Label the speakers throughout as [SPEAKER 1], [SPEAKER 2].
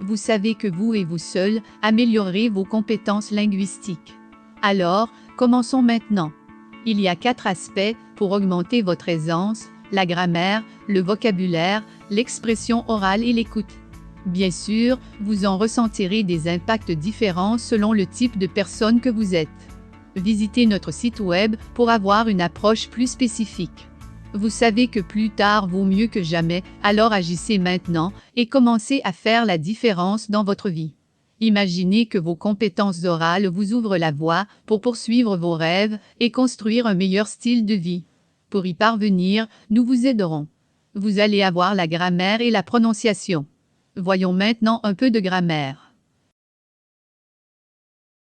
[SPEAKER 1] Vous savez que vous et vous seul améliorerez vos compétences linguistiques. Alors, commençons maintenant. Il y a 4 aspects pour augmenter votre aisance: la grammaire, le vocabulaire, l'expression orale et l'écoute. Bien sûr, vous en ressentirez des impacts différents selon le type de personne que vous êtes. Visitez notre site web pour avoir une approche plus spécifique. Vous savez que plus tard vaut mieux que jamais, alors agissez maintenant et commencez à faire la différence dans votre vie. Imaginez que vos compétences orales vous ouvrent la voie pour poursuivre vos rêves et construire un meilleur style de vie. Pour y parvenir, nous vous aiderons. Vous allez avoir la grammaire et la prononciation. Voyons maintenant un peu de grammaire.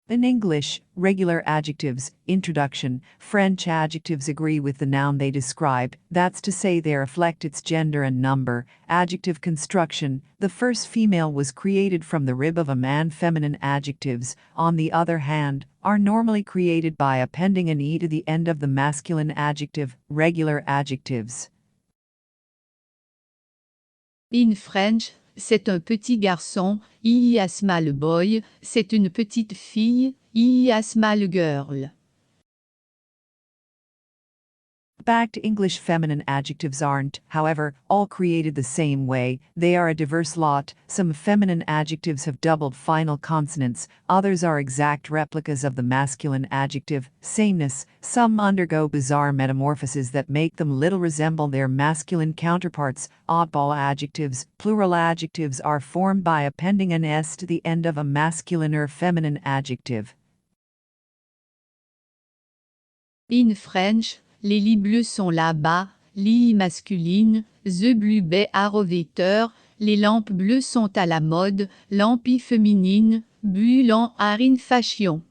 [SPEAKER 2] In English, regular adjectives, introduction, French adjectives agree with the noun they describe, that's to say they reflect its gender and number. Adjective construction, the first female was created from the rib of a man. Feminine adjectives, on the other hand, are normally created by appending an e to the end of the masculine adjective. Regular adjectives.
[SPEAKER 1] In French, c'est un petit garçon, he a small boy, c'est une petite fille, he a small girl.
[SPEAKER 2] Back to English, feminine adjectives aren't, however, all created the same way. They are a diverse lot. Some feminine adjectives have doubled final consonants, others are exact replicas of the masculine adjective, sameness. Some undergo bizarre metamorphoses that make them little resemble their masculine counterparts. Oddball adjectives, plural adjectives, are formed by appending an s to the end of a masculine or feminine adjective.
[SPEAKER 1] In French, les lits bleus sont là-bas, lit masculine, the blue bay arrovateur, les lampes bleues sont à la mode, lampi féminine, bulan in fashion.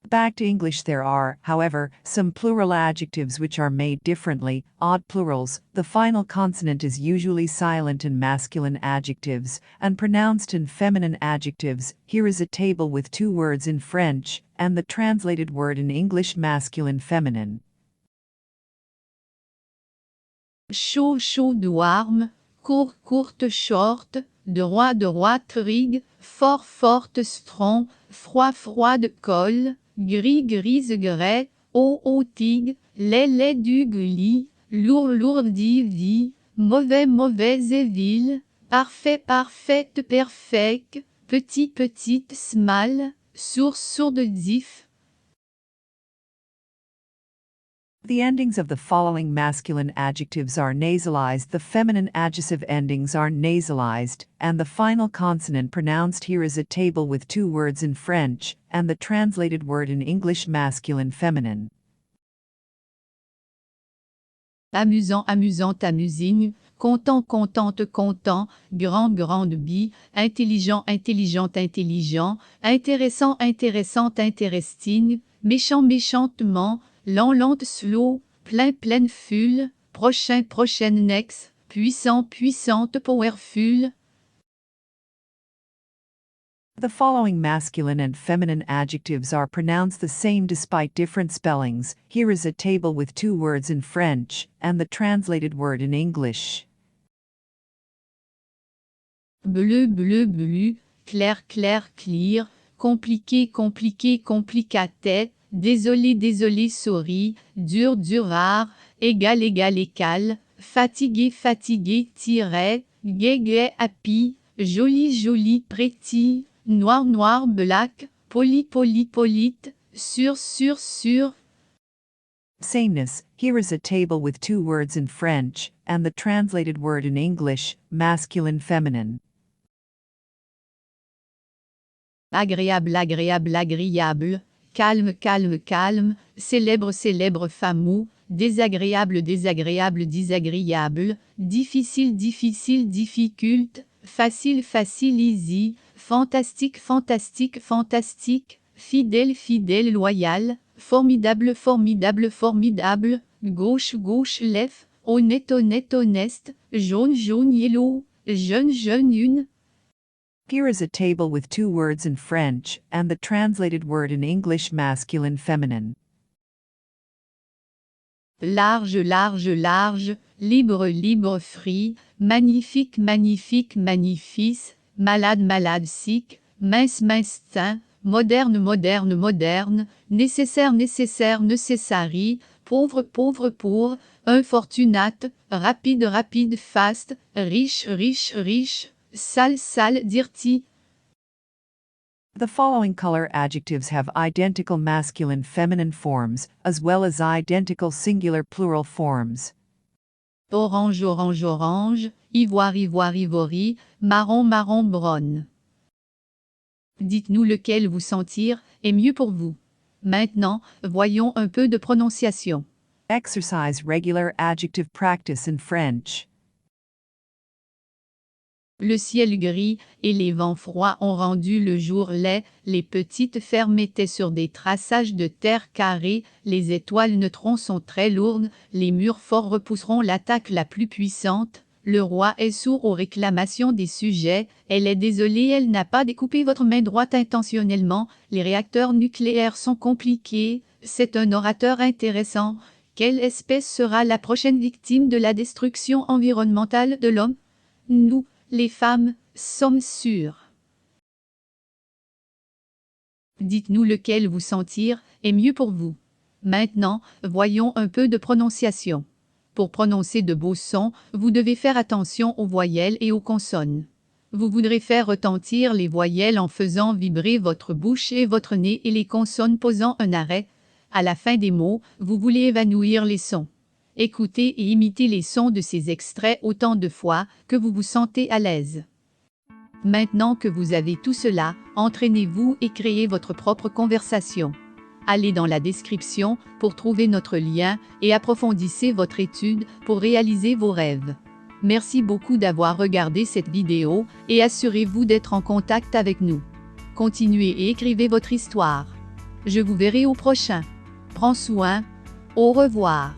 [SPEAKER 2] Back to English, there are, however, some plural adjectives which are made differently, odd plurals. The final consonant is usually silent in masculine adjectives and pronounced in feminine adjectives. Here is a table with 2 words in French and the translated word in English: masculine, feminine.
[SPEAKER 1] Chaud, chaud, warm, court, courte, short, droite, rig, fort, forte, strong, froid, froide, colle, gris, grise, grès, haut, tig, laid, dug, lit, lourd, dit, mauvais, vil, parfait, parfaite, perfect, petit, petite, small, sourde, diff.
[SPEAKER 2] The endings of the following masculine adjectives are nasalized, the feminine adjective endings are nasalized, and the final consonant pronounced. Here is a table with 2 words in French and the translated word in English: masculine, feminine.
[SPEAKER 1] Amusant, amusante, amusing, content, contente, content, grande, bi, intelligent, intelligente, intelligent, intéressant, intéressante, interesting, méchant, méchantement, lente, slow, pleine, full, prochaine, next, puissant, puissante, powerful.
[SPEAKER 2] The following masculine and feminine adjectives are pronounced the same despite different spellings. Here is a table with 2 words in French and the translated word in English.
[SPEAKER 1] Bleu, clair, clear, compliqué, complicated, désolé, sorry, dur, rare, égal, fatigué, gai, happy, joli, pretty, noir, black, poli, polite, sûr.
[SPEAKER 2] Sameness. Here is a table with 2 words in French and the translated word in English: masculine, feminine.
[SPEAKER 1] Agréable, calme, célèbre, fameux, désagréable, désagréable, difficile, difficult, facile, easy, fantastique, fidèle, loyal, formidable, gauche, left, honnête, honeste, jaune, yellow, jeune, une.
[SPEAKER 2] Here is a table with 2 words in French and the translated word in English: masculine, feminine.
[SPEAKER 1] Large, libre, libre, free, magnifique, magnifique, magnifice, malade, malade, sick, mince, mince, sain, moderne, moderne, moderne, nécessaire, nécessaire, necessary, pauvre, pauvre, pour, infortunate, rapide, rapide, fast, riche, riche, riche, sale, sale, dirty.
[SPEAKER 2] The following color adjectives have identical masculine feminine forms, as well as identical singular plural forms.
[SPEAKER 1] Orange, orange, orange, ivoire, ivoire, ivory, marron, marron, brun. Dites-nous lequel vous sentir est mieux pour vous. Maintenant, voyons un peu de prononciation.
[SPEAKER 2] Exercise regular adjective practice in French.
[SPEAKER 1] Le ciel gris et les vents froids ont rendu le jour laid, les petites fermes étaient sur des traçages de terre carrés, les étoiles neutrons sont très lourdes, les murs forts repousseront l'attaque la plus puissante, le roi est sourd aux réclamations des sujets, elle est désolée, elle n'a pas découpé votre main droite intentionnellement, les réacteurs nucléaires sont compliqués, c'est un orateur intéressant. Quelle espèce sera la prochaine victime de la destruction environnementale de l'homme? Nous, les femmes, sommes sûres. Dites-nous lequel vous sentir est mieux pour vous. Maintenant, voyons un peu de prononciation. Pour prononcer de beaux sons, vous devez faire attention aux voyelles et aux consonnes. Vous voudrez faire retentir les voyelles en faisant vibrer votre bouche et votre nez et les consonnes posant un arrêt. À la fin des mots, vous voulez évanouir les sons. Écoutez et imitez les sons de ces extraits autant de fois que vous vous sentez à l'aise. Maintenant que vous avez tout cela, entraînez-vous et créez votre propre conversation. Allez dans la description pour trouver notre lien et approfondissez votre étude pour réaliser vos rêves. Merci beaucoup d'avoir regardé cette vidéo et assurez-vous d'être en contact avec nous. Continuez et écrivez votre histoire. Je vous verrai au prochain. Prends soin. Au revoir.